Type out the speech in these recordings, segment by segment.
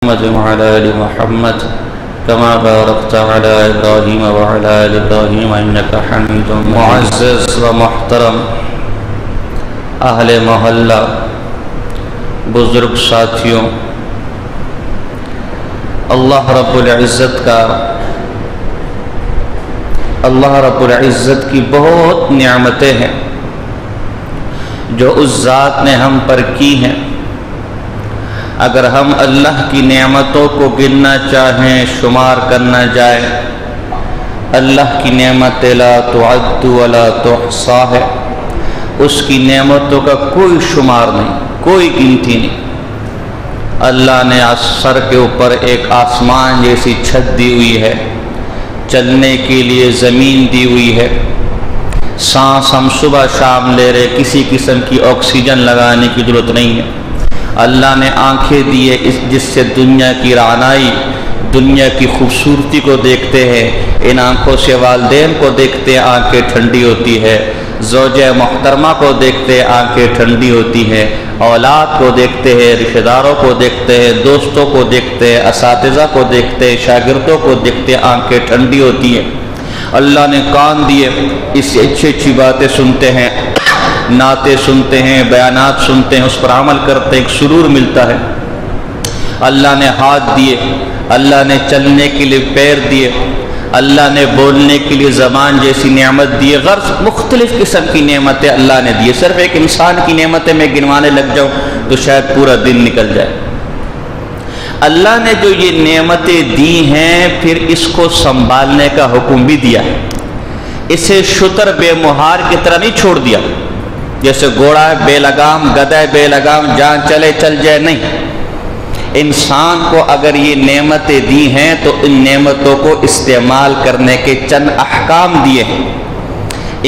وعلى آل محمد كما باركت على إبراهيم وعلى آل إبراهيم إنك حميد مجيد. معزز و محترم اہل محلہ، بزرگ ساتھیوں، اللہ رب العزت کی بہت نعمتیں ہیں جو اس ذات نے ہم پر کی ہیں. اگر ہم اللہ کی نعمتوں کو گننا چاہیں، شمار کرنا جائے، اللہ کی نعمت لا تعد ولا تحصى ہے. اس کی نعمتوں کا کوئی شمار نہیں، کوئی گنتی نہیں. اللہ نے سر کے اوپر ایک آسمان جیسی چھت دی ہوئی ہے، چلنے کے لیے زمین دی ہوئی ہے، سانس ہم صبح شام لے رہے، کسی قسم کی آکسیجن لگانے کی ضرورت نہیں ہے. اللہ نے آنکھیں دی ہے جس سے دنیا کی رعنائی، دنیا کی خوبصورتی کو دیکھتے ہیں. ان آنکھوں سے والدین کو دیکھتے ہیں، آنکھیں ٹھنڈی ہوتی ہے. زوجہ محترمہ کو دیکھتے ہیں، آنکھیں ٹھنڈی ہوتی ہیں. اولاد کو دیکھتے ہیں، رشتہ داروں کو دیکھتے ہیں، دوستوں کو دیکھتے ہیں، اساتذہ کو دیکھتے ہیں، شاگردوں کو دیکھتے ہیں، آنکھیں ٹھنڈی ہوتی ہیں. اللہ نے کان دیے، اس سے اچھی اچھی باتیں سنتے ہیں، نعتیں سنتے ہیں، بیانات سنتے ہیں، اس پر عمل کرتے ہیں، ایک سرور ملتا ہے. اللہ نے ہاتھ دیے، اللہ نے چلنے کے لیے پیر دیے، اللہ نے بولنے کے لیے زبان جیسی نعمت دی. غرض مختلف قسم کی نعمتیں اللہ نے دی. صرف ایک انسان کی نعمتیں میں گنوانے لگ جاؤں تو شاید پورا دن نکل جائے. اللہ نے جو یہ نعمتیں دی ہیں، پھر اس کو سنبھالنے کا حکم بھی دیا ہے. اسے شتر بے مہار کی طرح نہیں چھوڑ دیا، جیسے گھوڑا ہے بے لگام، گدھا ہے بے لگام، جہاں چلے چل جائے. نہیں، انسان کو اگر یہ نعمتیں دی ہیں تو ان نعمتوں کو استعمال کرنے کے چند احکام دیے ہیں.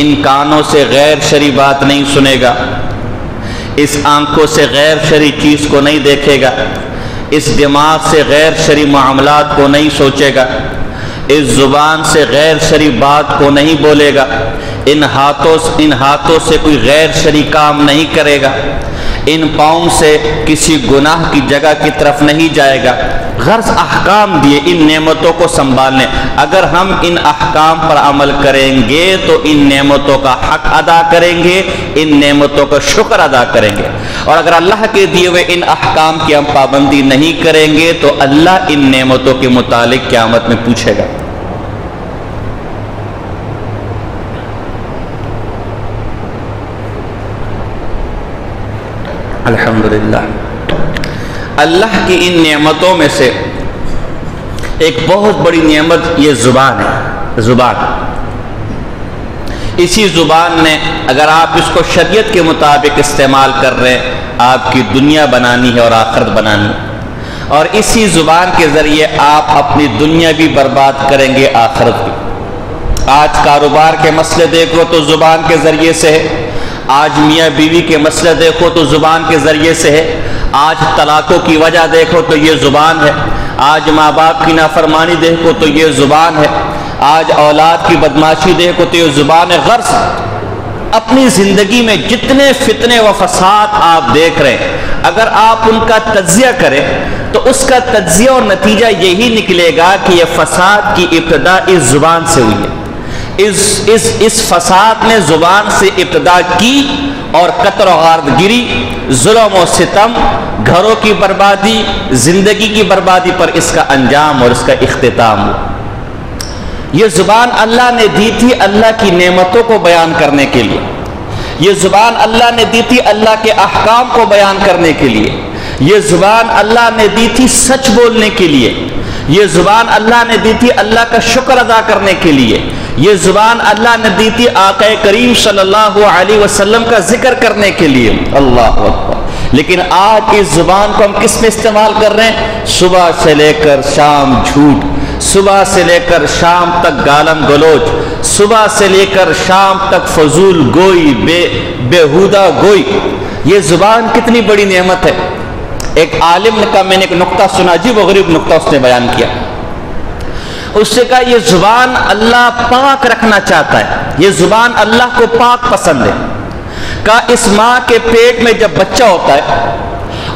ان کانوں سے غیر شرعی بات نہیں سنے گا، اس آنکھوں سے غیر شرعی چیز کو نہیں دیکھے گا، اس دماغ سے غیر شرعی معاملات کو نہیں سوچے گا، اس زبان سے غیر شرعی بات کو نہیں بولے گا، ان ہاتھوں سے کوئی غیر شرعی کام نہیں کرے گا، ان پاؤں سے کسی گناہ کی جگہ کی طرف نہیں جائے گا. غرض احکام دیے ان نعمتوں کو سنبھالنے. اگر ہم ان احکام پر عمل کریں گے تو ان نعمتوں کا حق ادا کریں گے، ان نعمتوں کا شکر ادا کریں گے. اور اگر اللہ کے دیے ہوئے ان احکام کی ہم پابندی نہیں کریں گے تو اللہ ان نعمتوں کے متعلق قیامت میں پوچھے گا. الحمدللہ. اللہ کی ان نعمتوں میں سے ایک بہت بڑی نعمت یہ زبان ہے. زبان، اسی زبان نے اگر آپ اس کو شریعت کے مطابق استعمال کر رہے ہیں، آپ کی دنیا بنانی ہے اور آخرت بنانی ہے. اور اسی زبان کے ذریعے آپ اپنی دنیا بھی برباد کریں گے، آخرت بھی. آج کاروبار کے مسئلے دیکھو تو زبان کے ذریعے سے ہے. آج میاں بیوی کے مسئلے دیکھو تو زبان کے ذریعے سے ہے. آج طلاقوں کی وجہ دیکھو تو یہ زبان ہے. آج ماں باپ کی نافرمانی دیکھو تو یہ زبان ہے. آج اولاد کی بدماشی دیکھو تو یہ زبان ہے. غرض اپنی زندگی میں جتنے فتنے و فساد آپ دیکھ رہے ہیں، اگر آپ ان کا تجزیہ کریں تو اس کا تجزیہ اور نتیجہ یہی نکلے گا کہ یہ فساد کی ابتدا اس زبان سے ہوئی ہے. اس فساد نے زبان سے ابتدا کی اور قتل و غارت گری، ظلم و ستم، گھروں کی بربادی، زندگی کی بربادی پر اس کا انجام اور اس کا اختتام ہوا. یہ زبان اللہ نے دی تھی اللہ کی نعمتوں کو بیان کرنے کے لیے. یہ زبان اللہ نے دی تھی اللہ کے احکام کو بیان کرنے کے لیے. یہ زبان اللہ نے دی تھی سچ بولنے کے لیے. یہ زبان اللہ نے دی تھی اللہ کا شکر ادا کرنے کے لیے. یہ زبان اللہ نے دی تھی آقا کریم صلی اللہ علیہ وسلم کا ذکر کرنے کے لیے. اللہ اکبر. لیکن آج اس زبان کو ہم کس میں استعمال کر رہے ہیں؟ صبح سے لے کر شام جھوٹ، صبح سے لے کر شام تک گالم گلوچ، صبح سے لے کر شام تک فضول گوئی، بےہودہ گوئی. یہ زبان کتنی بڑی نعمت ہے. ایک عالم کا میں نے ایک نقطہ سنا، عجیب و غریب نقطہ اس نے بیان کیا. اس سے کہا یہ زبان اللہ پاک رکھنا چاہتا ہے، یہ زبان اللہ کو پاک پسند ہے. کہا اس ماں کے پیٹ میں جب بچہ ہوتا ہے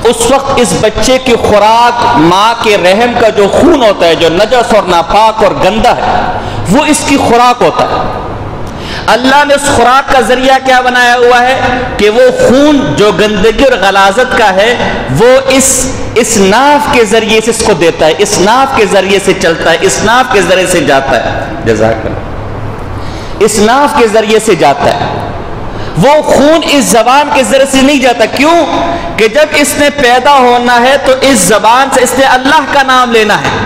اس وقت اس بچے کی خوراک ماں کے رحم کا جو خون ہوتا ہے، جو نجس اور ناپاک اور گندا ہے، وہ اس کی خوراک ہوتا ہے۔ اللہ نے اس خوراک کا ذریعہ کیا بنایا ہوا ہے کہ وہ خون جو گندگی اور غلاظت کا ہے وہ اس ناف کے ذریعے سے اس کو دیتا ہے، اس ناف کے ذریعے سے چلتا ہے، اس ناف کے ذریعے سے جاتا ہے۔ جزاک اللہ۔ اس ناف کے ذریعے سے جاتا ہے، وہ خون اس زبان کے ذریعے سے نہیں جاتا۔ کیوں؟ کہ جب اس نے پیدا ہونا ہے تو اس زبان سے اس نے اللہ کا نام لینا ہے،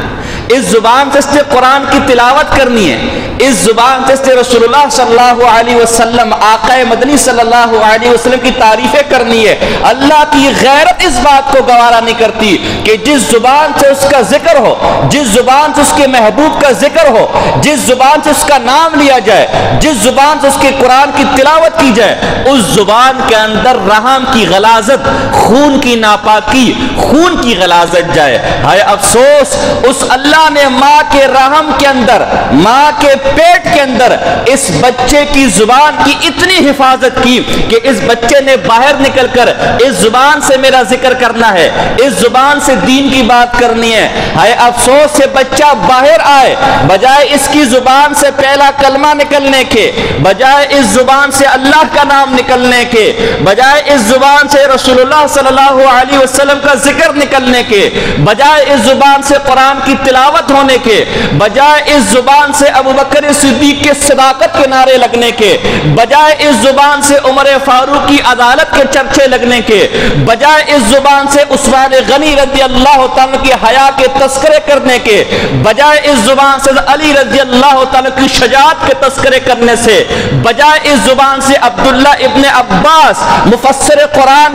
اس زبان سے اس نے قرآن کی تلاوت کرنی ہے، اس زبان سے اس نے رسول اللہ صلی اللہ علیہ وسلم، آقا مدنی صلی اللہ علیہ وسلم کی تعریفیں کرنی ہے۔ اللہ کی غیرت اس بات کو گوارا نہیں کرتی کہ جس زبان سے اس کا ذکر ہو، جس زبان سے اس کے محبوب کا ذکر ہو، جس زبان سے اس کا نام لیا جائے، جس زبان سے اس کے قرآن کی تلاوت کی جائے، اس زبان کے اندر رحم کی غلاظت، خون کی ناپاکی، خون کی غلاظت جائے۔ ہائے افسوس، اس اللہ نے ماں کے رحم کے اندر، ماں کے پیٹ کے اندر اس بچے کی زبان کی اتنی حفاظت کی کہ اس بچے نے باہر نکل کر اس زبان سے میرا ذکر کرنا ہے، اس زبان سے دین کی بات کرنی ہے۔ ہائے افسوس سے بچہ باہر آئے، بجائے اس کی زبان سے پہلا کلمہ نکلنے کے، بجائے اس زبان سے اللہ کا نام نکلنے کے، بجائے اس زبان سے رسول اللہ صلی اللہ علیہ وسلم کا ذکر نکلنے کے، بجائے اس زبان سے قرآن کی تلاوت ہونے کے، بجائے اس زبان سے ابو بکر صدیق کے صداقت کے نعرے لگنے کے، بجائے اس زبان سے عمر فاروق کی عدالت کے چرچے لگنے کے، بجائے اس زبان سے عثمان غنی رضی اللہ تعالیٰ کی حیا کے تذکرے کرنے کے، بجائے اس زبان سے علی رضی اللہ تعالیٰ کی شجاعت کے تذکرے کرنے سے، بجائے اس زبان سے عبداللہ ابن عباس مفسر قرآن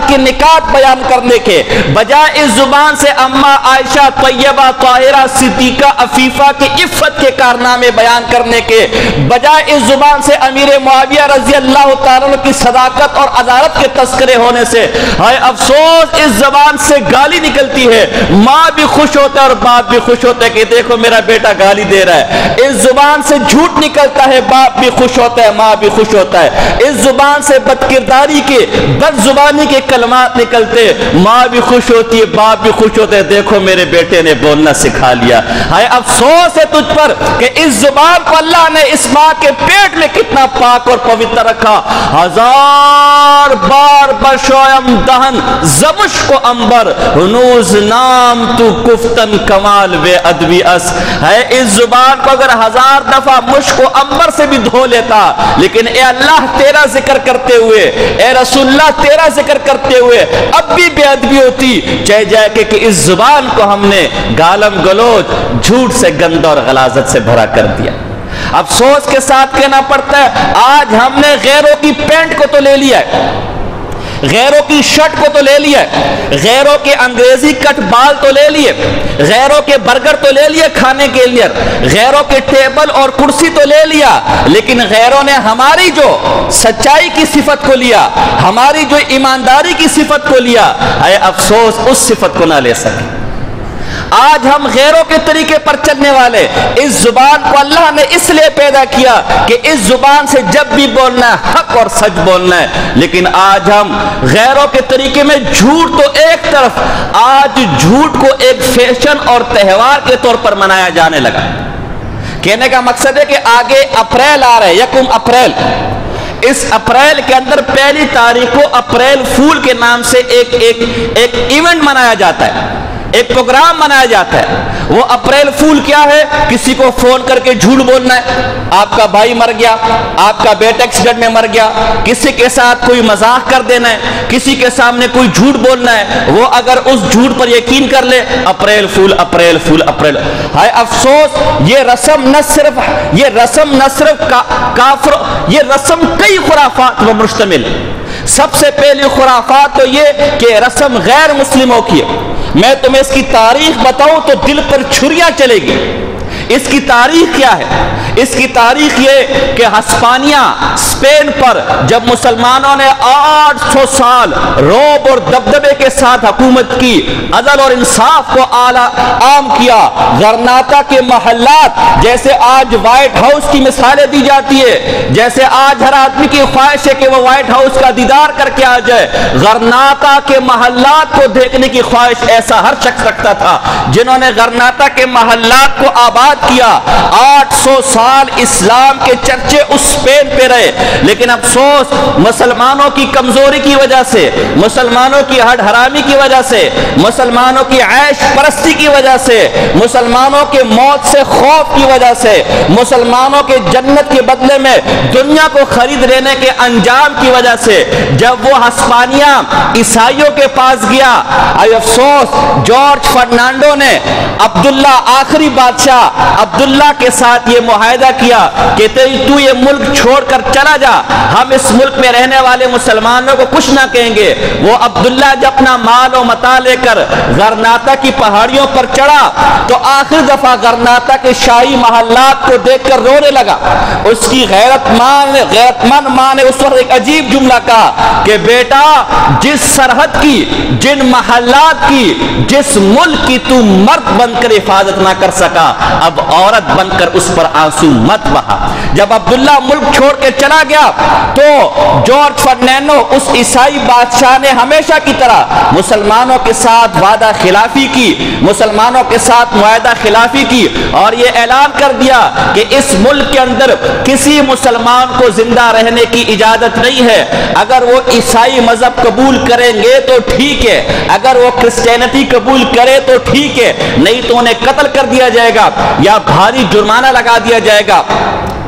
کے نکات بیان کرنے کے، بجائے اس زبان سے اما عائشہ طیبہ طاہرہ صدیقہ عفیفہ کی عفت کے کارنامے بیان کرنے کے، بجائے اس زبان سے امیر معاویہ رضی اللہ تعالیٰ عنہ کی صداقت اور عدالت کے تذکرے ہونے سے، ہائے افسوس اس زبان سے گالی نکلتی ہے۔ ماں بھی خوش ہوتا ہے اور باپ بھی خوش ہوتا ہے کہ دیکھو میرا بیٹا گالی دے رہا ہے۔ اس زبان سے جھوٹ نکلتا ہے، باپ بھی خوش ہوتا ہے، ماں بھی خوش ہوتا ہے۔ اس زبان سے بد کرداری کے، بد زبانی کے کلمات نکلتے، ماں بھی خوش ہوتی ہے، باپ بھی خوش ہوتے ہیں، دیکھو میرے بیٹے نے بولنا سکھا لیا۔ ہائے افسوس ہے تجھ پر کہ اس زبان کو اللہ نے اس ماں کے پیٹ میں کتنا پاک اور پوتر رکھا۔ ہزار بار بشویم دہن زمش کو امبر، ہنوز نام تو کفتن کمال وے ادبی اس۔ ہے اس زبان کو اگر ہزار دفعہ مشک و امبر سے بھی دھو لیتا، لیکن اے اللہ تیرا ذکر کرتے ہوئے، اے رسول اللہ تیرا ذکر کرتے ہوئے اب بھی بے ادبی ہوتی، چاہے جائے کہ اس زبان کو ہم نے گالم گلوچ، جھوٹ سے گندہ اور غلاظت سے بھرا کر دیا۔ افسوس کے ساتھ کہنا پڑتا ہے آج ہم نے غیروں کی پینٹ کو تو لے لیا ہے، غیروں کی شرٹ کو تو لے لیا ہے، غیروں کے انگریزی کٹ بال تو لے لیے، غیروں کے برگر تو لے لیے کھانے کے لیے، غیروں کے ٹیبل اور کرسی تو لے لیا، لیکن غیروں نے ہماری جو سچائی کی صفت کو لیا، ہماری جو ایمانداری کی صفت کو لیا، اے افسوس اس صفت کو نہ لے سکے۔ آج ہم غیروں کے طریقے پر چلنے والے، اس زبان کو اللہ نے اس لیے پیدا کیا کہ اس زبان سے جب بھی بولنا ہے حق اور سچ بولنا ہے، لیکن آج ہم غیروں کے طریقے میں جھوٹ تو ایک طرف، آج جھوٹ کو ایک فیشن اور تہوار کے طور پر منایا جانے لگا۔ کہنے کا مقصد ہے کہ آگے اپریل آ رہا ہے، 1 اپریل، اس اپریل کے اندر پہلی تاریخ کو اپریل فول کے نام سے ایک ایونٹ منایا جاتا ہے، ایک پروگرام منایا جاتا ہے۔ وہ اپریل فول کیا ہے؟ کسی کو فون کر کے جھوٹ بولنا ہے، آپ کا بھائی مر گیا، آپ کا بیٹا ایکسیڈنٹ میں مر گیا، کسی کے ساتھ کوئی مذاق کر دینا ہے، کسی کے سامنے کوئی جھوٹ بولنا ہے، وہ اگر اس جھوٹ پر یقین کر لے April fool April fool April. ہائے افسوس یہ رسم نہ صرف کافر، یہ رسم کئی خرافات پر مشتمل۔ سب سے پہلی خرافات تو یہ کہ رسم غیر مسلموں کی ہے۔ میں تمہیں اس کی تاریخ بتاؤں تو دل پر چھریاں چلے گی۔ اس کی تاریخ کیا ہے؟ اس کی تاریخ یہ کہ ہسپانیہ اسپین پر جب مسلمانوں نے 800 سال رعب اور دبدبے کے ساتھ حکومت کی، عدل اور انصاف کو عام کیا، غرناطہ کے محلات جیسے آج وائٹ ہاؤس کی مثالیں دی جاتی ہے، جیسے آج ہر آدمی کی خواہش ہے کہ وہ وائٹ ہاؤس کا دیدار کر کے آ جائے، غرناطہ کے محلات کو دیکھنے کی خواہش ایسا ہر شخص رکھتا تھا۔ جنہوں نے غرناطہ کے محلات کو آباد کیا، 800 سال اسلام کے چرچے اس اسپین پہ رہے، لیکن افسوس مسلمانوں کی کمزوری کی وجہ سے، مسلمانوں کی ہڈ حرامی کی وجہ سے، مسلمانوں کی عیش پرستی کی وجہ سے، مسلمانوں کے موت سے خوف کی وجہ سے، مسلمانوں کے جنت کے بدلے میں دنیا کو خرید لینے کے انجام کی وجہ سے جب وہ ہسپانیہ عیسائیوں کے پاس گیا، اے افسوس جارج فرنانڈو نے عبداللہ آخری بادشاہ عبداللہ کے ساتھ یہ معاہدہ کیا کہ تو یہ ملک چھوڑ کر چلا جا، ہم اس ملک میں رہنے والے مسلمانوں کو کچھ نہ کہیں گے۔ وہ عبداللہ جب اپنا مال و متاع لے کر غرناطہ کی پہاڑیوں پر چڑھا تو آخر دفعہ غرناطہ کے شاہی محلات کو دیکھ کر رونے لگا۔ اس کی غیرت مند ماں نے اس وقت ایک عجیب جملہ کہا کہ بیٹا، جس سرحد کی، جن محلات کی، جس ملک کی تو مرد بن کر حفاظت نہ کر سکا، اب عورت بن کر اس پر آنسو مت بہا۔ جب عبداللہ ملک چھوڑ کے چلا گیا تو جارج فرنینڈو اس عیسائی بادشاہ نے ہمیشہ کی طرح مسلمانوں کے ساتھ وعدہ خلافی کی، مسلمانوں کے ساتھ معاہدہ خلافی کی، اور یہ اعلان کر دیا کہ اس ملک کے اندر کسی مسلمان کو زندہ رہنے کی اجازت نہیں ہے۔ اگر وہ عیسائی مذہب قبول کریں گے تو ٹھیک ہے، اگر وہ کرسچینٹی قبول کرے تو ٹھیک ہے، نہیں تو انہیں قتل کر دیا جائے گا یا بھاری جرمانہ لگا دیا جائے گا۔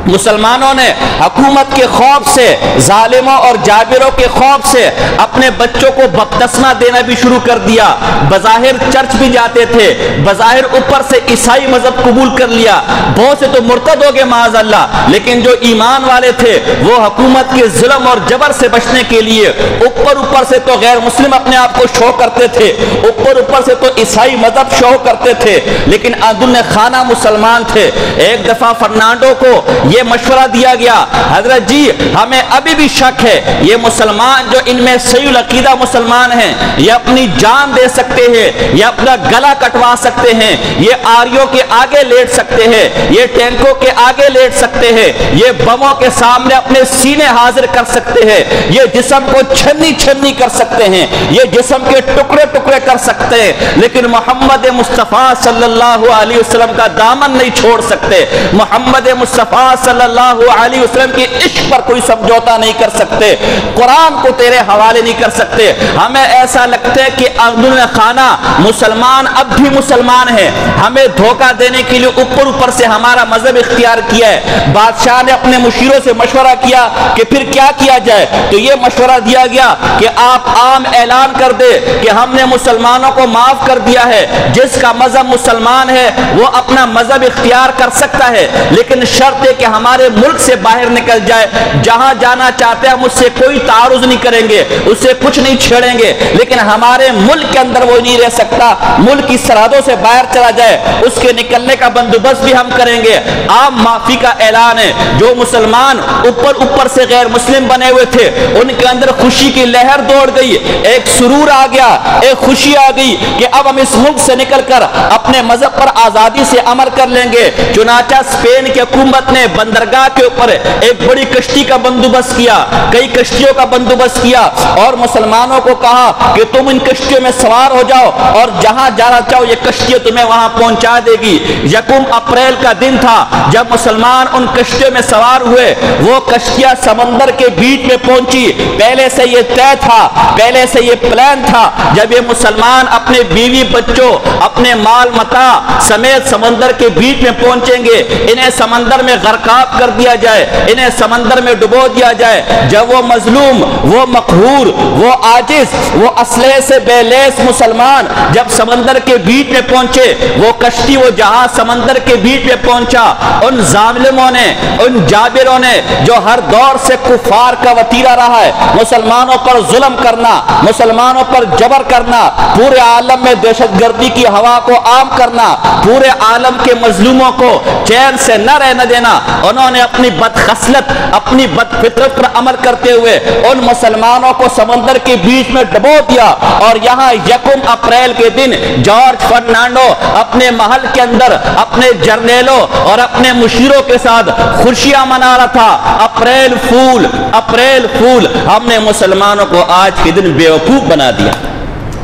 مسلمانوں نے حکومت کے خوف سے، ظالموں اور جابروں کے خوف سے اپنے بچوں کو بپتسمہ دینا بھی شروع کر دیا۔ بظاہر چرچ بھی جاتے تھے، بظاہر اوپر سے عیسائی مذہب قبول کر لیا، بہت سے تو مرتد ہو گئے معاذ اللہ، لیکن جو ایمان والے تھے وہ حکومت کے ظلم اور جبر سے بچنے کے لیے اوپر سے تو غیر مسلم اپنے آپ کو شو کرتے تھے، اوپر سے تو عیسائی مذہب شو کرتے تھے، لیکن اندرون خانہ مسلمان تھے۔ ایک دفعہ فرنانڈو کو یہ مشورہ دیا گیا، حضرت جی ہمیں ابھی بھی شک ہے، یہ مسلمان جو ان میں صحیح العقیدہ مسلمان ہیں، یہ اپنی جان دے سکتے ہیں، یہ اپنا گلا کٹوا سکتے ہیں، یہ آریوں کے آگے لیٹ سکتے ہیں، یہ ٹینکوں کے آگے لیٹ سکتے ہیں، یہ بموں کے سامنے اپنے سینے حاضر کر سکتے ہیں، یہ جسم کو چھنی چھنی کر سکتے ہیں، یہ جسم کے ٹکڑے ٹکڑے کر سکتے ہیں، لیکن محمد مصطفیٰ صلی اللہ علیہ وسلم کا دامن نہیں چھوڑ سکتے، محمد مصطفیٰ صلی اللہ علیہ وسلم کی عشق پر کوئی سمجھوتا نہیں کر سکتے، قرآن کو تیرے حوالے نہیں کر سکتے۔ ہمیں ایسا لگتا ہے کہ اندرون خانہ مسلمان اب بھی مسلمان ہیں، ہمیں دھوکہ دینے کے لیے اوپر سے ہمارا مذہب اختیار کیا ہے۔ بادشاہ نے اپنے مشیروں سے مشورہ کیا کہ پھر کیا کیا جائے، تو یہ مشورہ دیا گیا کہ آپ عام اعلان کر دے کہ ہم نے مسلمانوں کو معاف کر دیا ہے، جس کا مذہب مسلمان ہے وہ اپنا مذہب اختیار کر سکتا ہے، لیکن شرط ہے کہ ہمارے ملک سے باہر نکل جائے، جہاں جانا چاہتے ہیں ہم اس سے کوئی تعارض نہیں کریں گے، اس سے کچھ نہیں چھیڑیں گے، لیکن ہمارے ملک کے اندر وہ نہیں رہ سکتا، ملک کی سرحدوں سے باہر چلا جائے، اس کے نکلنے کا بندوبست بھی ہم کریں گے۔ عام معافی کا اعلان ہے، جو مسلمان اوپر سے غیر مسلم بنے ہوئے تھے ان کے اندر خوشی کی لہر دوڑ گئی، ایک سرور آ گیا، ایک خوشی آ گئی کہ اب ہم اس ملک سے نکل کر اپنے مذہب پر آزادی سے عمل کر لیں گے۔ چنانچہ اسپین کی حکومت نے بندرگاہ کے اوپر ایک بڑی کشتی کا بندوبست کیا، کئی کشتیوں کا بندوبست کیا، اور مسلمانوں کو کہا کہ تم ان کشتیوں میں سوار ہو جاؤ اور جہاں جانا چاہو یہ کشتیاں تمہیں وہاں پہنچا دے گی۔ 1 اپریل کا دن تھا جب مسلمان ان کشتیوں میں سوار ہوئے، وہ کشتیاں سمندر کے بیچ میں پہنچی۔ پہلے سے یہ طے تھا، پہلے سے یہ پلان تھا، جب یہ مسلمان اپنے بیوی بچوں، اپنے مال متاع سمیت سمندر کے بیچ میں پہنچیں گے، انہیں سمندر میں غرق ہلاک کر دیا جائے، انہیں سمندر میں ڈبو دیا جائے۔ جب وہ مظلوم، وہ مقہور، وہ عاجز، وہ اسلحے سے بے لیس مسلمان جب سمندر کے بیچ میں پہنچے، وہ کشتی، وہ جہاز سمندر کے بیچ میں پہنچا، ان ظالموں نے، ان جابروں نے جو ہر دور سے کفار کا وتیرہ رہا ہے، مسلمانوں پر ظلم کرنا، مسلمانوں پر جبر کرنا، پورے عالم میں دہشت گردی کی ہوا کو عام کرنا، پورے عالم کے مظلوموں کو چین سے نہ رہنے دینا، انہوں نے اپنی بدخصلت، اپنی بدفطرت پر عمل کرتے ہوئے ان مسلمانوں کو سمندر کے بیچ میں ڈبو دیا۔ اور یہاں یکم اپریل کے دن جارج فرنانڈو اپنے محل کے اندر اپنے جرنیلوں اور اپنے مشیروں کے ساتھ خوشیاں منا رہا تھا۔ April fool, April fool. ہم نے مسلمانوں کو آج کے دن بیوقوف بنا دیا،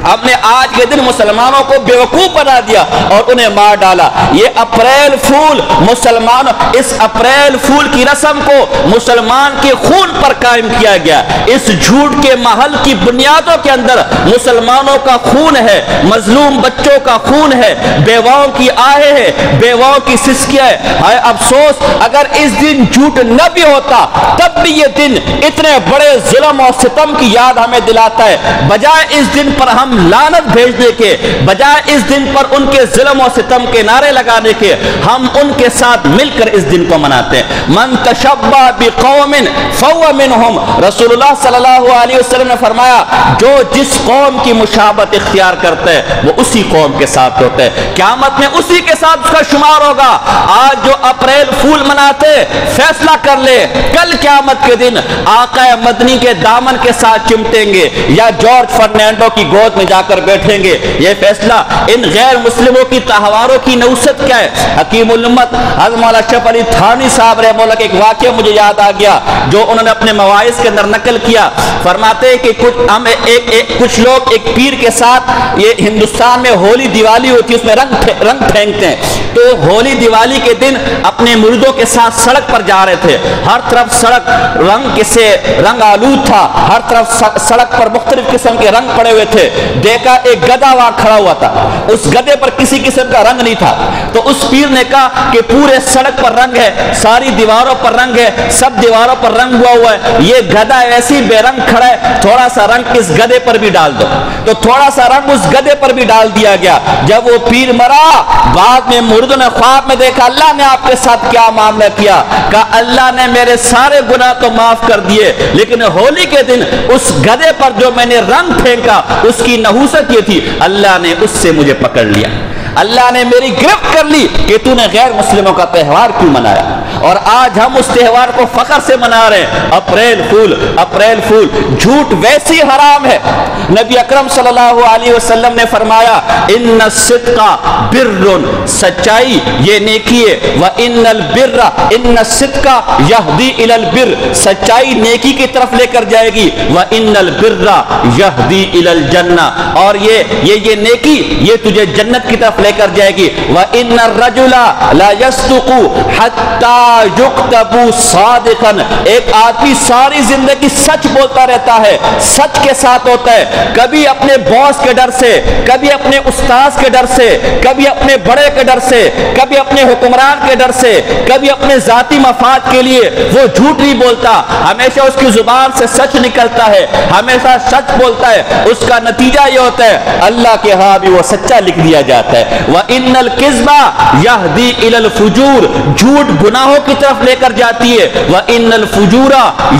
ہم نے آج کے دن مسلمانوں کو بیوقوف بنا دیا اور انہیں مار ڈالا۔ یہ اپریل فول مسلمان، اس اپریل فول کی رسم کو مسلمان کے خون پر قائم کیا گیا۔ اس جھوٹ کے محل کی بنیادوں کے اندر مسلمانوں کا خون ہے، مظلوم بچوں کا خون ہے، بیواؤں کی آہیں ہے، بیواؤں کی سسکیاں ہے۔ ہائے افسوس، اگر اس دن جھوٹ نہ بھی ہوتا تب بھی یہ دن اتنے بڑے ظلم اور ستم کی یاد ہمیں دلاتا ہے۔ بجائے اس دن پر ہم لعنت بھیجنے کے، بجائے اس دن پر ان کے ظلم و ستم کے نعرے لگانے کے، ہم ان کے ساتھ مل کر اس دن کو مناتے ہیں۔ من تشبہ بقوم فہو منہم، رسول اللہ صلی اللہ علیہ وسلم نے فرمایا جو جس قوم کی مشابہت اختیار کرتا ہے وہ اسی قوم کے ساتھ ہوتا ہے، قیامت میں اسی کے ساتھ اس کا شمار ہوگا۔ آج جو اپریل فول مناتے، فیصلہ کر لے کل قیامت کے دن آقا مدنی کے دامن کے ساتھ چمٹیں گے یا جارج فرنانڈو کی گود میں جا کر بیٹھیں گے۔ یہ فیصلہ ان غیر مسلموں کی تہواروں کی نوست کیا ہے؟ حکیم الامت حضرت مولانا اشرف علی تھانوی صاحب رحمہ اللہ کا ایک واقعہ مجھے یاد آ گیا جو انہوں نے اپنے مواعظ کے اندر نقل کیا۔ فرماتے ہیں کہ کچھ لوگ ایک پیر کے ساتھ، یہ ہندوستان میں ہولی دیوالی ہوتی ہے، اس میں رنگ پھینکتے ہیں، تو ہولی دیوالی کے دن اپنے مریدوں کے ساتھ سڑک پر جا رہے تھے، ہر طرف سڑک رنگ آلود تھا، ہر طرف سڑک پر مختلف قسم کے رنگ پڑے ہوئے تھے۔ دیکھا ایک گدھا وہاں کھڑا ہوا تھا، اس گدھے پر کسی قسم کا رنگ نہیں تھا، تو اس پیر نے کہا کہ پورے سڑک پر رنگ ہے، ساری دیواروں پر رنگ ہے، سب دیواروں پر رنگ ہوا ہے، یہ گدھا ایسی بے رنگ کھڑا ہے، تھوڑا سا رنگ اس گدھے پر بھی ڈال دو۔ تو تھوڑا سا رنگ اس گدھے پر بھی ڈال دیا گیا۔ جب وہ پیر مرا، بعد میں مردوں نے خواب میں دیکھا اللہ نے آپ کے ساتھ کیا معاملہ کیا، کہا اللہ نے میرے سارے گناہ تو معاف کر دیے، لیکن ہولی کے دن اس گدھے پر جو میں نے رنگ پھینکا اس کی نحوست یہ تھی، اللہ نے اس سے مجھے پکڑ لیا، اللہ نے میری گرفت کر لی کہ تو نے غیر مسلموں کا تہوار کیوں منایا۔ اور آج ہم اس تہوار کو فخر سے منا رہے ہیں، اپریل فول، اپریل فول۔ جھوٹ ویسی حرام ہے، نبی اکرم صلی اللہ علیہ وسلم نے فرمایا ان الصدق بر، سچائی یہ نیکی ہے، وان البر، ان الصدق یہدی الی البر، سچائی نیکی کی طرف لے کر جائے گی، وان البر یہدی الی الجنہ، اور یہ نیکی یہ تجھے جنت کی طرف لے کر جائے گی۔ وان الرجل لا يصدق حتى يكتب صادقا، ایک آدمی ساری زندگی سچ بولتا رہتا ہے، سچ کے ساتھ ہوتا ہے، کبھی اپنے باس کے ڈر سے، کبھی اپنے استاذ کے ڈر سے، کبھی اپنے بڑے کے ڈر سے، کبھی اپنے حکمران کے ڈر سے، کبھی اپنے ذاتی مفاد کے لیے وہ جھوٹ نہیں بولتا، ہمیشہ اس کی زبان سے سچ نکلتا ہے، ہمیشہ سچ بولتا ہے، اس کا نتیجہ یہ ہوتا ہے اللہ کے ہاں بھی وہ سچا لکھ دیا جاتا ہے۔ وَإِنَّ الْكِذْبَ يَهْدِي إِلَى الْفُجُورِ، جھوٹ گناہوں کی طرف لے کر جاتی ہے، وَإِنَّ الْفُجُورَ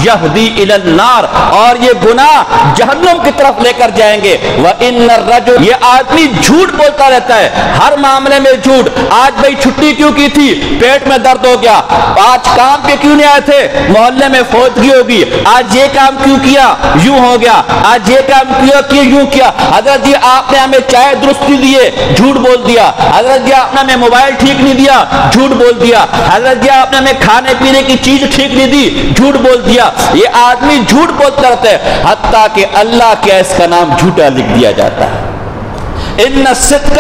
يَهْدِي إِلَى النَّارِ، اور یہ گناہ جہنم کی طرف لے کر جائیں گے۔ وَإِنَّ الرَّجُلَ، یہ آدمی جھوٹ بولتا رہتا ہے، ہر معاملے میں جھوٹ، آج بھائی چھٹی کیوں کی تھی، پیٹ میں درد ہو گیا، آج کام پہ کیوں نہیں آئے تھے، محلے میں فوتگی ہوگی، آج یہ کام کیوں کیا، یوں ہو گیا، آج یہ کام کیا یوں کیا، حضرت جی آپ نے ہمیں چائے درست نہیں دیے، جھوٹ بول دیا، حضرت جی آپ نے ہمیں موبائل ٹھیک نہیں دیا، جھوٹ بول دیا، حضرت جی آپ نے ہمیں کھانے پینے کی چیز ٹھیک نہیں دی، جھوٹ بول دیا۔ یہ آدمی جھوٹ بولتا رہتا ہے، حتیٰ کہ اللہ کے اس کا نام جھوٹا لکھ دیا جاتا ہے۔ ان الصدق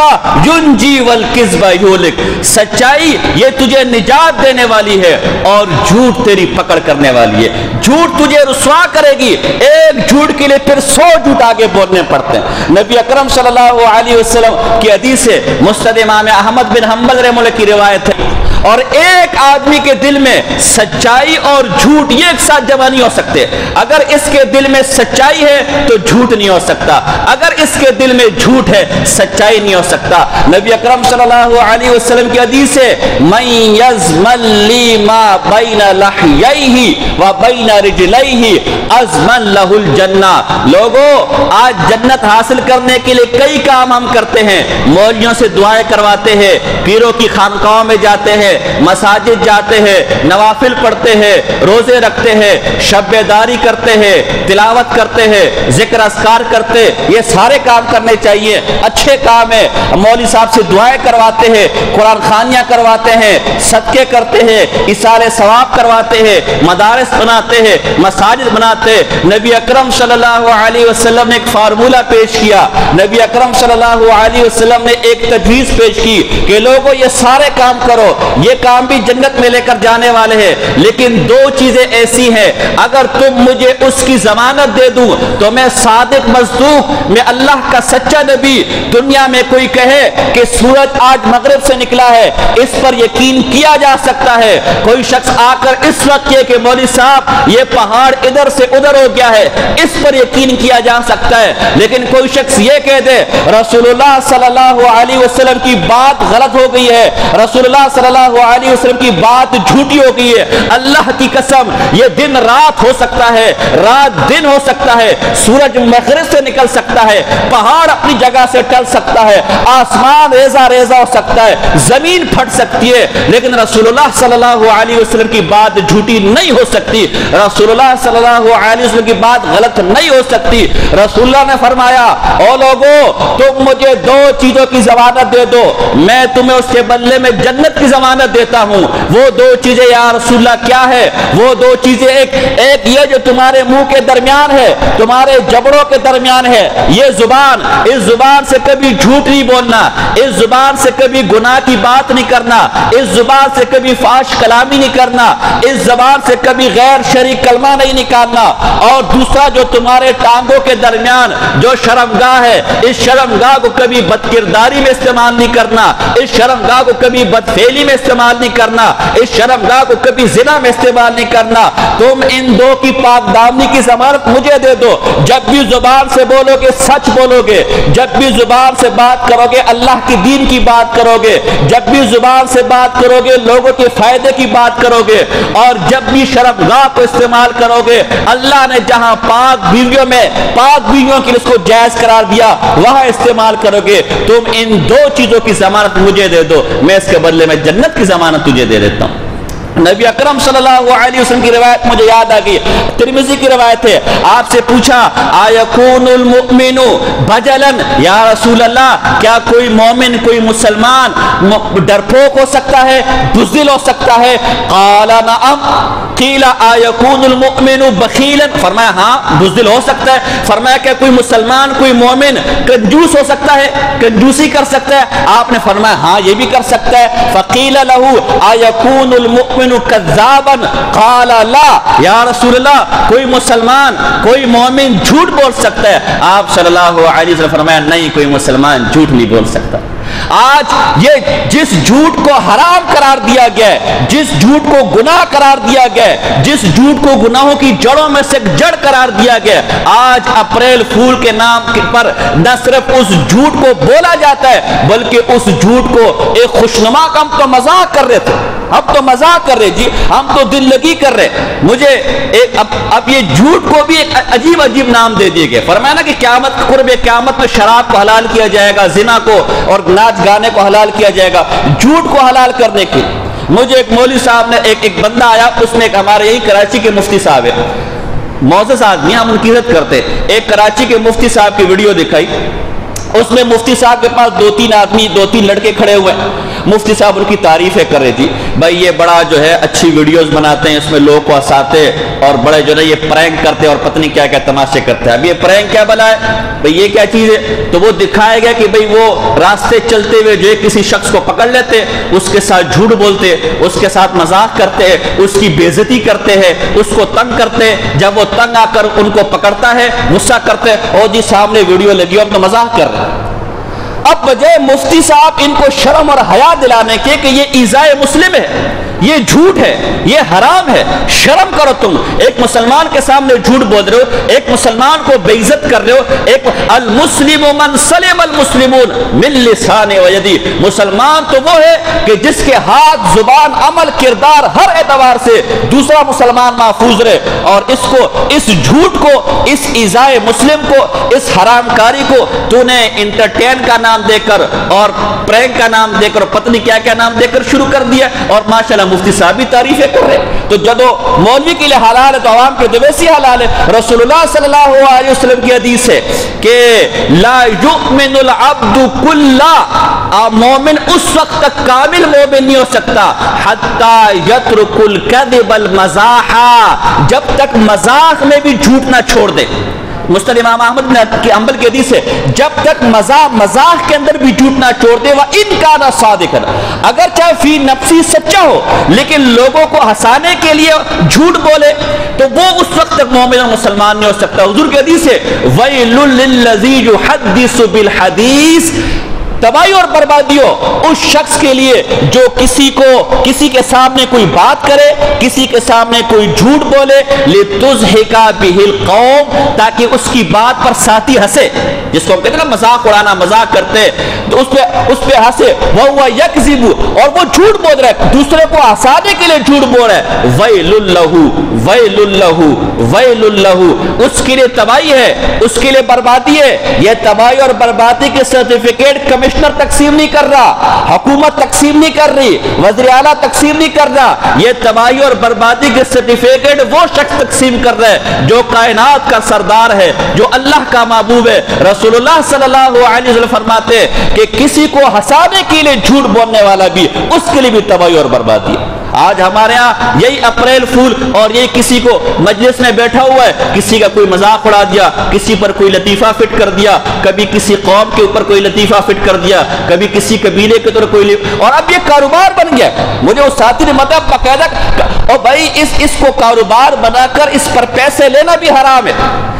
ینجی والکذب یہلک، سچائی یہ تجھے نجات دینے والی ہے اور جھوٹ تیری پکڑ کرنے والی ہے، جھوٹ تجھے رسوا کرے گی، ایک جھوٹ کے لیے پھر 100 جھوٹ آگے بولنے پڑتے ہیں۔ نبی اکرم صلی اللہ علیہ وسلم کی حدیث ہے، مسند امام احمد بن حنبل رحمہ اللہ کی روایت ہے، اور ایک آدمی کے دل میں سچائی اور جھوٹ یہ ایک ساتھ جمع نہیں ہو سکتے. اگر اس کے دل میں سچائی ہے تو جھوٹ نہیں ہو سکتا, اگر اس کے دل میں جھوٹ ہے سچائی نہیں ہو سکتا. نبی اکرم صلی اللہ علیہ وسلم کی حدیث ہے من یضمن لی ما بین لحییہ و بین رجلیہ اضمن لہ الجنہ. لوگوں, آج جنت حاصل کرنے کے لیے کئی کام ہم کرتے ہیں. مولویوں سے دعائیں کرواتے ہیں, پیروں کی خانقاہوں میں جاتے ہیں, مساجد جاتے ہیں, نوافل پڑھتے ہیں, روزے رکھتے ہیں, شب بیداری کرتے ہیں, تلاوت کرتے ہیں, ذکر اذکار کرتے. یہ سارے کام کرنے چاہیے, اچھے کام ہے. مولوی صاحب سے دعائیں کرواتے ہیں, قرآن خوانیاں کرواتے ہیں, صدقے کرتے ہیں, ایصال ثواب کرواتے ہیں, مدارس بناتے ہیں, مساجد بناتے ہیں. نبی اکرم صلی اللہ علیہ وسلم نے ایک فارمولہ پیش کیا. نبی اکرم صلی اللہ علیہ وسلم نے ایک تجویز پیش کی کہ لوگوں یہ سارے کام کرو, یہ کام بھی جنت میں لے کر جانے والے ہیں, لیکن دو چیزیں ایسی ہیں اگر تم مجھے اس کی ضمانت دے دوں تو میں صادق مصدوق, میں اللہ کا سچا نبی. دنیا میں کوئی کہے کہ سورج آج مغرب سے نکلا ہے, اس پر یقین کیا جا سکتا ہے. کوئی شخص آ کر اس وقت یہ کہ مولوی صاحب یہ پہاڑ ادھر سے ادھر ہو گیا ہے, اس پر یقین کیا جا سکتا ہے. لیکن کوئی شخص یہ کہہ دے رسول اللہ صلی اللہ علیہ وسلم کی بات غلط ہو گئی ہے, رسول اللہ صلی اللہ علیہ وسلم کی بات جھوٹی ہو گئی ہے, اللہ کی قسم یہ دن رات ہو سکتا ہے, رات دن ہو سکتا ہے, سورج مغرب سے نکل سکتا ہے, پہاڑ اپنی جگہ سے ٹل سکتا ہے, آسمان ریزہ ریزہ ہو سکتا ہے, زمین پھٹ سکتی ہے, لیکن رسول اللہ صلی اللہ علیہ وسلم کی بات جھوٹی نہیں ہو سکتی, رسول اللہ صلی اللہ علیہ وسلم کی بات غلط نہیں ہو سکتی. رسول اللہ نے فرمایا او لوگو تم مجھے دو چیزوں کی ضمانت دے دو, میں تمہیں اس کے بدلے میں جنت کی ضمانت دیتا ہوں. وہ دو چیزیں یا رسول اللہ کیا ہے؟ وہ دو چیزیں ایک یہ جو تمہارے منہ کے درمیان ہے, تمہارے جبڑوں کے درمیان ہے, یہ زبان, اس زبان سے کبھی جھوٹ نہیں بولنا, اس زبان سے کبھی گناہ کی بات نہیں کرنا, اس زبان سے کبھی فحش کلامی نہیں کرنا, اس زبان سے کبھی غیر شرعی کلمہ نہیں نکالنا. اور دوسرا جو تمہارے ٹانگوں کے درمیان جو شرمگاہ ہے, اس شرمگاہ کو کبھی بد کرداری میں استعمال نہیں کرنا, اس شرمگاہ کو کبھی بدفعلی میں استعمال نہیں کرنا, اس شرمگاہ کو کبھی زنا میں استعمال نہیں کرنا. تم ان دو کی پاک دامنی کی ضمانت مجھے دے دو. جب بھی زبان سے بولو گے سچ بولو گے, جب بھی زبان سے بات کرو گے اللہ کی دین کی بات کرو گے, جب بھی زبان سے بات کرو گے لوگوں کے فائدے کی بات کرو گے, اور جب بھی شرمگاہ کو استعمال کرو گے اللہ نے جہاں پاک بیویوں میں پاک بیویوں کے لیے اس کو جائز قرار دیا وہاں استعمال کرو گے. تم ان دو چیزوں کی ضمانت مجھے دے دو, میں اس کے بدلے میں جنت کی ضمانت تجھے دے دیتا ہوں. نبی اکرم صلی اللہ علیہ وسلم کی روایت مجھے یاد آ گئی, ترمذی کی روایت ہے. آپ سے پوچھا آیکون المؤمن بجلا, یا رسول اللہ کیا کوئی مومن کوئی مسلمان ڈرپوک ہو سکتا ہے, بزدل ہو سکتا ہے؟ قال نعم. قیل آیکون المؤمن بخیلا, فرمایا ہاں بزدل ہو سکتا ہے. فرمایا کہ کوئی مسلمان کوئی مومن کنجوس ہو سکتا ہے, کنجوسی کر سکتا ہے؟ آپ نے فرمایا ہاں یہ بھی کر سکتا ہے. فقیل له آیکون المؤمن کذابا, قال لا. یا رسول اللہ کوئی مسلمان کوئی مومن جھوٹ بول سکتا ہے؟ آپ صلی اللہ علیہ وسلم فرمایا نہیں, کوئی مسلمان جھوٹ نہیں بول سکتا. آج یہ جس جھوٹ کو حرام قرار دیا گیا ہے, جس جھوٹ کو گناہ قرار دیا گیا ہے, جس جھوٹ کو گناہوں کی جڑوں میں سے جڑ قرار دیا گیا ہے, آج اپریل فول کے نام پر نہ صرف اس جھوٹ کو بولا جاتا ہے بلکہ اس جھوٹ کو ایک خوشنما کا ہم تو مذاق کر رہے تھے, ہم تو مذاق کر رہے جی, ہم تو دل لگی کر رہے. مجھے ایک اب یہ جھوٹ کو بھی ایک عجیب عجیب نام دے دیے گئے. فرمایا نا کہ قیامت قرب قیامت میں شراب کو حلال کیا جائے گا, زنا کو اور ناچ گانے کو حلال کیا جائے گا, جھوٹ کو حلال کرنے کی. مجھے ایک مولوی صاحب نے ایک بندہ آیا, اس میں ایک ہمارے یہی کراچی کے مفتی صاحب ہے, معزز آدمی, ہم ان کی عزت کرتے. ایک کراچی کے مفتی صاحب کی ویڈیو دکھائی, اس میں مفتی صاحب کے پاس دو تین آدمی دو تین لڑکے کھڑے ہوئے. مفتی صاحب ان کی تعریفیں کر رہی تھی, بھائی یہ بڑا جو ہے اچھی ویڈیوز بناتے ہیں, اس میں لوگوں کو ہنساتے اور بڑے جو ہے یہ پرینک کرتے اور پتہ نہیں کیا کیا تماشے کرتے ہیں. اب یہ پرینک کیا بلا ہے بھئی, یہ کیا چیز ہے؟ تو وہ دکھایا گیا کہ بھئی وہ راستے چلتے ہوئے جو ہے کسی شخص کو پکڑ لیتے, اس کے ساتھ جھوٹ بولتے, اس کے ساتھ مذاق کرتے, اس کی بے عزتی کرتے ہیں, اس کو تنگ کرتے. جب وہ تنگ آ کر ان کو پکڑتا ہے غصہ کرتے, او جی سامنے ویڈیو لگی ہو, ہم تو مذاق کر رہے ہیں. اب بجائے مفتی صاحب ان کو شرم اور حیا دلانے کے کہ یہ ایذائے مسلم ہے، یہ جھوٹ ہے، یہ حرام ہے، شرم کرو تم، ایک مسلمان کے سامنے جھوٹ بول رہے ہو، ایک مسلمان کو بے عزت کر رہے ہو، ایک المسلم من سلم المسلمون من لسان و یدی، مسلمان تو وہ ہے کہ جس کے ہاتھ، زبان، عمل، کردار ہر اعتبار سے دوسرا مسلمان محفوظ رہے، اور اس کو، اس جھوٹ کو، اس ایذائے مسلم کو، اس حرام کاری کو تو نے انٹرٹین کا نام دے کر اور پرینک کا نام دے کر پتہ نہیں کیا کیا نام دے کر شروع کر دیا، اور ماشاءاللہ مفتی صاحب بھی تعریفیں کر رہے۔ تو جدو مولوی کے لیے حلال ہے تو عوام کے لیے ویسی حلال ہے۔ رسول اللہ صلی اللہ علیہ وسلم کی حدیث ہے کہ لا یؤمن العبد کلا، مومن اس وقت تک کامل مومن نہیں ہو سکتا حتی یترک الکذب المزاح، جب تک مزاح میں بھی جھوٹ نہ چھوڑ دے۔ مسند امام احمد کی حنبل کی حدیث ہے جب تک مزاح کے اندر بھی جھوٹ نہ چھوڑ دے، وَإِن كَانَ صَادِقًا، اگر چاہے فی نفسی سچا ہو لیکن لوگوں کو ہنسانے کے لیے جھوٹ بولے تو وہ اس وقت تک مومن اور مسلمان نہیں ہو سکتا۔ حضور کی حدیث ہے وَيْلٌ لِلَّذِي يُحَدِّثُ بِالْحَدِيثِ، تباہی اور بربادی ہو اس شخص کے لیے جو کسی کے سامنے کوئی بات کرے، کسی کے سامنے کوئی جھوٹ بولے، لِتُضْحِكَ بِهِ الْقَوْمِ، تاکہ اس کی بات پر ساتھی ہنسے، جس کو ہم کہتے ہیں نا مذاق اڑانا، مذاق کرتے تو اس پہ ہنسے، وَهُوَ يَكْذِبُ، اور وہ جھوٹ بول رہا ہے، دوسرے کو ہنسانے کے لیے جھوٹ بول رہا ہے، وَيْلٌ لَهُ وَيْلٌ لَهُ وَيْلٌ لَهُ، اس کے لیے تباہی ہے، اس کے لیے بربادی ہے۔ یہ تباہی اور بربادی کے سرٹیفکیٹ کمشنر تقسیم نہیں کر رہا، حکومت تقسیم نہیں کر رہی، وزیر اعلیٰ تقسیم نہیں کر رہا، یہ تباہی اور بربادی کے سرٹیفکیٹ وہ شخص تقسیم کر رہا ہے جو کائنات کا سردار ہے، جو اللہ کا محبوب ہے۔ رسول اللہ صلی اللہ علیہ وسلم فرماتے ہیں کہ کسی کو ہنسانے کے لیے جھوٹ بولنے والا بھی، اس کے لیے بھی تباہی اور بربادی ہے۔ آج ہمارے ہاں یہی اپریل فول اور یہ کسی کو مجلس میں بیٹھا ہوا ہے، کسی کا کوئی مذاق اڑا دیا، کسی پر کوئی لطیفہ فٹ کر دیا، کبھی کسی قوم کے اوپر کوئی لطیفہ فٹ کر دیا، کبھی کسی قبیلے کے اوپر کوئی، اور اب یہ کاروبار بن گیا۔ مجھے اس ساتھی نے مطلب باقاعدہ، اور بھائی اس کو کاروبار بنا کر اس پر پیسے لینا بھی حرام ہے۔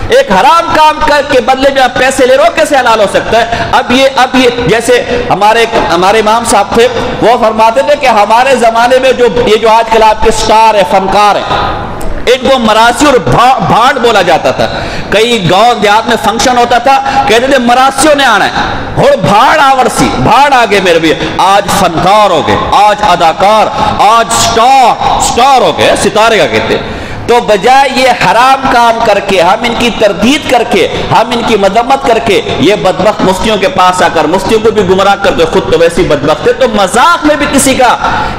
ایک حرام کام کر کے بدلے میں آپ پیسے لے رہے ہو، کیسے حلال ہو سکتا ہے؟ اب یہ جیسے ہمارے امام صاحب تھے، وہ فرماتے تھے کہ ہمارے زمانے میں یہ جو آج کل آپ کے سٹار ہیں، فنکار ہیں، ان کو مراسی اور بھاڑ بولا جاتا تھا۔ کئی گاؤں دیہات میں فنکشن ہوتا تھا، کہتے تھے مراسیوں نے آنا ہے، اور بھاڑ آورسی، بھاڑ آگے میرے بھی، آج فنکار ہو گئے، آج اداکار، آج سٹار ہو گئے، ستارے کا کہتے ہیں۔ تو بجائے یہ حرام کام کر کے، ہم ان کی تردید کر کے، ہم ان کی مذمت کر کے، یہ بدبخت مفتیوں کے پاس آ کر مفتیوں کو بھی گمراہ کرتے، خود تو ویسی بدبخت ہے، تو مذاق میں بھی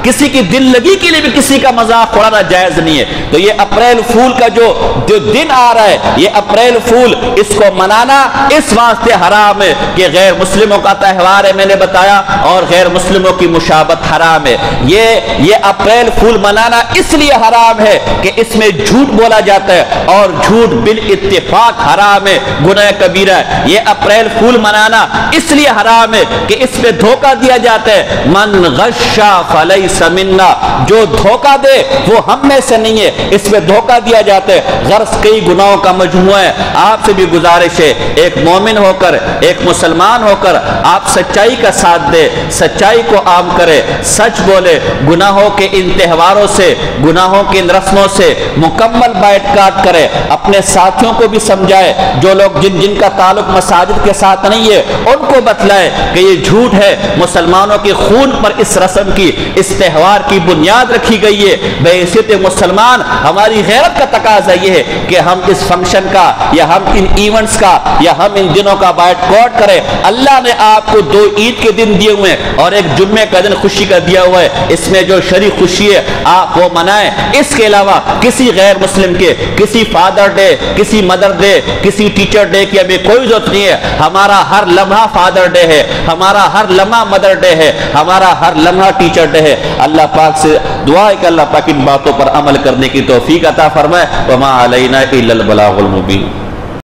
کسی کی دل لگی کے لیے بھی کسی کا مذاق اڑانا جائز نہیں ہے۔ تو یہ اپریل فول کا جو دن آ رہا ہے، یہ اپریل فول، اس کو منانا اس واسطے حرام ہے کہ غیر مسلموں کا تہوار ہے، میں نے بتایا، اور غیر مسلموں کی مشابہت حرام ہے۔ یہ اپریل فول منانا اس لیے حرام ہے کہ اس میں جھوٹ بولا جاتا ہے، اور جھوٹ بالاتفاق حرام ہے، گناہ کبیرہ ہے۔ یہ اپریل فول منانا اس لیے حرام ہے کہ اس میں دھوکہ دیا جاتا ہے، من غش فلیس منا، جو دھوکہ دے وہ ہم میں سے نہیں ہے، اس میں دھوکہ دیا جاتا ہے۔ غرض کئی گناہوں کا مجموعہ ہے۔ آپ سے بھی گزارش ہے، ایک مومن ہو کر، ایک مسلمان ہو کر آپ سچائی کا ساتھ دے، سچائی کو عام کرے، سچ بولے، گناہوں کے ان تہواروں سے، گناہوں کے ان رسموں سے مکمل بائٹ کاٹ کرے، اپنے ساتھیوں کو بھی سمجھائے، جو لوگ جن کا تعلق مساجد کے ساتھ نہیں ہے ان کو بتلائے کہ یہ جھوٹ ہے، مسلمانوں کے خون پر اس رسم کی، اس تہوار کی بنیاد رکھی گئی ہے۔ بحیثیت مسلمان ہماری غیرت کا تقاضا یہ ہے کہ ہم اس فنکشن کا، یا ہم ان ایونٹس کا، یا ہم ان دنوں کا بائٹ کاٹ کریں۔ اللہ نے آپ کو 2 عید کے دن دیے ہوئے ہیں اور ایک جمعے کا دن خوشی کا دیا ہوا ہے، اس میں جو شرعی خوشی ہے آپ وہ منائیں۔ اس کے علاوہ کسی غیر مسلم کے کسی فادر ڈے، کسی مدر ڈے، کسی ٹیچر ڈے کی ہمیں کوئی ضرورت نہیں ہے۔ ہمارا ہر لمحہ فادر ڈے ہے، ہمارا ہر لمحہ مدر ڈے ہے، ہمارا ہر لمحہ ٹیچر ڈے ہے۔ اللہ پاک سے دعا ہے کہ اللہ پاک ان باتوں پر عمل کرنے کی توفیق عطا فرمائے۔ وما علینا الا البلاغ المبین۔